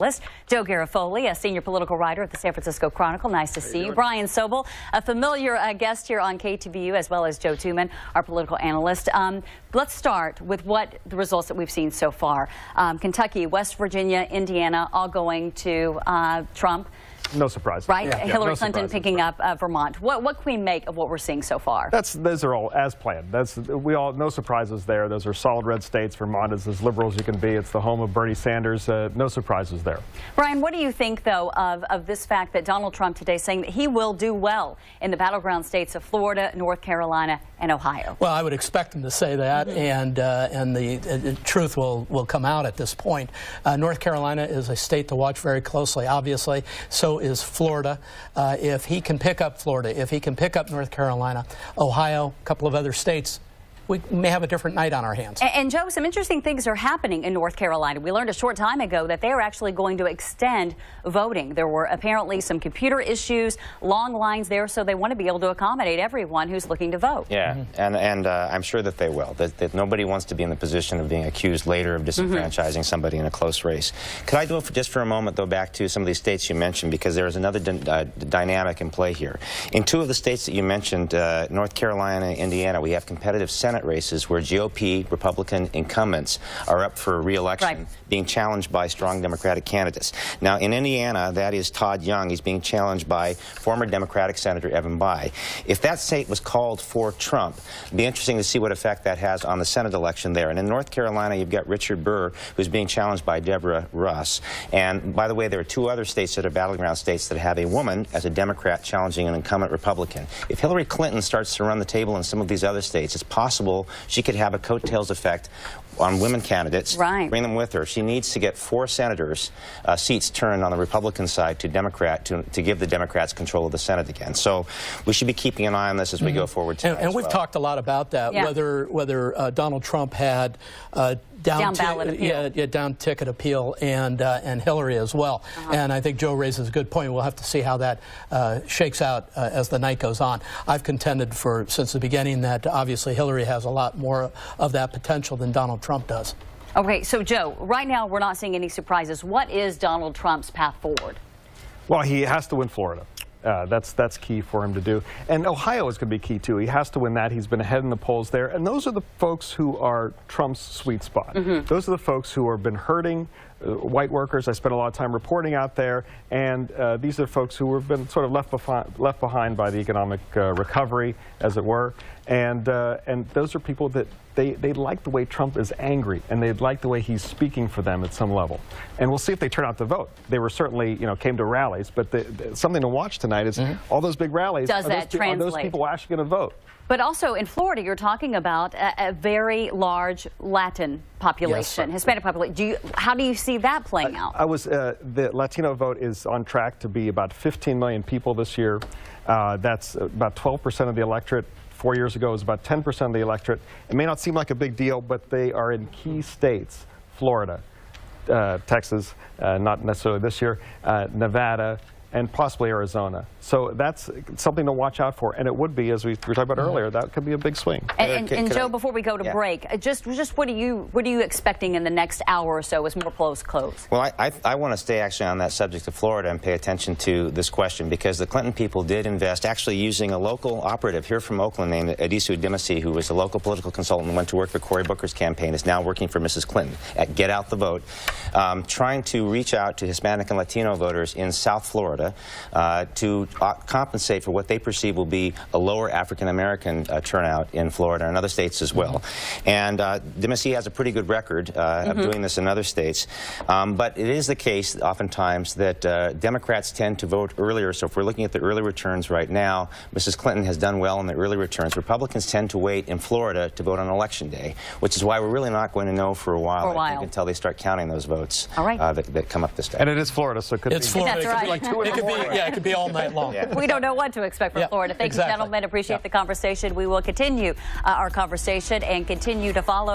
Analyst. Joe Garofoli, a senior political writer at the San Francisco Chronicle. Nice to see you. Brian Sobel, a familiar guest here on KTVU, as well as Joe Tuman, our political analyst. Let's start with what the results that we've seen so far. Kentucky, West Virginia, Indiana, all going to Trump. No surprise. Right? Yeah, Hillary no Clinton picking up Vermont. What can we make of what we're seeing so far? Those are all as planned. No surprises there. Those are solid red states. Vermont is as liberal as you can be. It's the home of Bernie Sanders. No surprises there. Brian, what do you think, though, of this fact that Donald Trump today is saying that he will do well in the battleground states of Florida, North Carolina, and Ohio? Well, I would expect him to say that, and the truth will come out at this point. North Carolina is a state to watch very closely, obviously. So is Florida. If he can pick up Florida, if he can pick up North Carolina, Ohio, a couple of other states, we may have a different night on our hands. And Joe, some interesting things are happening in North Carolina. We learned a short time ago that they are actually going to extend voting. There were apparently some computer issues, long lines there, so they want to be able to accommodate everyone who's looking to vote. Yeah, and I'm sure that they will. That nobody wants to be in the position of being accused later of disenfranchising somebody in a close race. Could I go just for a moment, though, back to some of these states you mentioned, because there is another dynamic in play here. In two of the states that you mentioned, North Carolina and Indiana, we have competitive Senate races where GOP Republican incumbents are up for re-election, being challenged by strong Democratic candidates. Now, in Indiana, that is Todd Young. He's being challenged by former Democratic Senator Evan Bayh. If that state was called for Trump, it'd be interesting to see what effect that has on the Senate election there. And in North Carolina, you've got Richard Burr, who's being challenged by Deborah Russ. And by the way, there are two other states that are battleground states that have a woman as a Democrat challenging an incumbent Republican. If Hillary Clinton starts to run the table in some of these other states, it's possible she could have a coattails effect on women candidates, bring them with her. She needs to get 4 senators' seats turned on the Republican side to Democrat to give the Democrats control of the Senate again. So we should be keeping an eye on this as we go forward tonight. And we've talked a lot about that, whether Donald Trump had down ticket appeal and Hillary as well. And I think Joe raises a good point. We'll have to see how that shakes out as the night goes on. I've contended since the beginning that obviously Hillary has a lot more of that potential than Donald Trump does. Okay, so Joe, right now we're not seeing any surprises. What is Donald Trump's path forward? Well, he has to win Florida. That's key for him to do. And Ohio is going to be key, too. He has to win that. He's been ahead in the polls there. And those are the folks who are Trump's sweet spot. Those are the folks who have been hurting white workers. I spent a lot of time reporting out there. And these are folks who have been sort of left behind by the economic recovery, as it were. And those are people that they like the way Trump is angry, and they like the way he's speaking for them at some level. And we'll see if they turn out to vote. They were certainly, came to rallies, but something to watch tonight is all those big rallies. Are those people actually going to vote? But also in Florida, you're talking about a very large Latin population, Hispanic population. How do you see that playing out? The Latino vote is on track to be about 15 million people this year. That's about 12% of the electorate. 4 years ago, it was about 10% of the electorate. It may not seem like a big deal, but they are in key states: Florida, Texas, not necessarily this year, Nevada, and possibly Arizona. So that's something to watch out for. And it would be, as we were talking about earlier, that could be a big swing. And Joe, before we go to break, just what are you expecting in the next hour or so as more polls close? Well, I want to stay actually on that subject of Florida and pay attention to this question, because the Clinton people did invest, actually using a local operative here from Oakland named Adisu Dimasi, who was a local political consultant and went to work for Cory Booker's campaign, is now working for Mrs. Clinton at Get Out the Vote, trying to reach out to Hispanic and Latino voters in South Florida to compensate for what they perceive will be a lower African-American turnout in Florida and other states as well. And Dimasi has a pretty good record of doing this in other states. But it is the case oftentimes that Democrats tend to vote earlier. So if we're looking at the early returns right now, Mrs. Clinton has done well in the early returns. Republicans tend to wait in Florida to vote on Election Day, which is why we're really not going to know for a while, I think, until they start counting those votes that come up this day. And it is Florida, so it could be. Florida. That's right. It could be like 2 in the morning. It could be all night long. We don't know what to expect from Florida. Thank you, gentlemen. Appreciate the conversation. We will continue our conversation and continue to follow